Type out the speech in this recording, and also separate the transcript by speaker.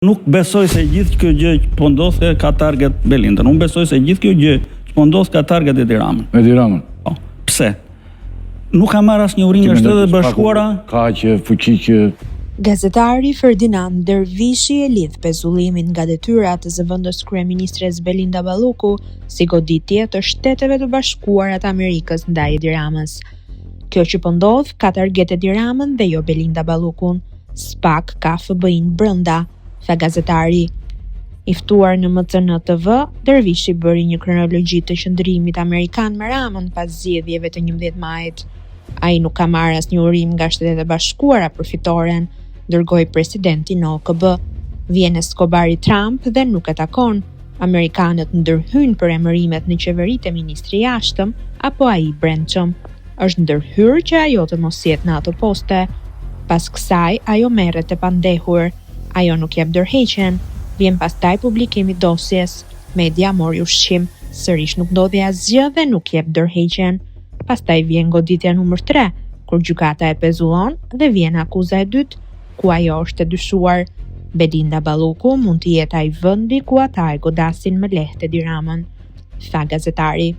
Speaker 1: Nuk besoj se gjithë kjo gjë që po ndodh ka target Belindën. Unë besoj se gjithë kjo gjë që po ndodh ka target Edi Ramën.
Speaker 2: Edi Ramën.
Speaker 1: Po. Pse? Nuk ka marrë asnjë uri nga Shtetet e Bashkuara.
Speaker 2: Ka që fuqi që
Speaker 3: Gazetari Ferdinand Dervishi e lidh pezullimin nga detyrat e zëvendës kryeministres Belinda Balluku si goditje të Shteteve të Bashkuara të Amerikës ndaj Edi Ramës. Kjo që po ndodh ka target Edi Ramën dhe jo Belinda Ballukun. Spak ka FBI-n brenda, tha gazetari. I ftuar në MCN TV, Dervishi bëri një kronologji të qëndrimit amerikan me Ramën pas zgjedhjeve të 11 majit. Ai nuk ka marrë asnjë urim nga Shtetet e Bashkuara për fitoren, dërgoi presidenti në OKB. Vjen Escobari Trump dhe nuk e takon. Amerikanët ndërhyjnë për emërimet në qeveritë e ministri i jashtëm apo ai brendshëm. Është ndërhyrë që ajo të mos jetë në ato poste. Pas kësaj, ajo merret e pandehur. Ajo nuk jep dorëheqjen. Vjen pastaj publikimi i dosjes. Media mori ushqim, sërish nuk ndodhi asgjë dhe nuk jep dorëheqjen. Pastaj vjen goditja numër 3, kur gjykata e pezullon dhe vjen akuza e dytë, ku ajo është e dyshuar. Belinda Balluku mund të jetë ai vendi ku ata e godasin me lehtë Edi Ramën, tha gazetari.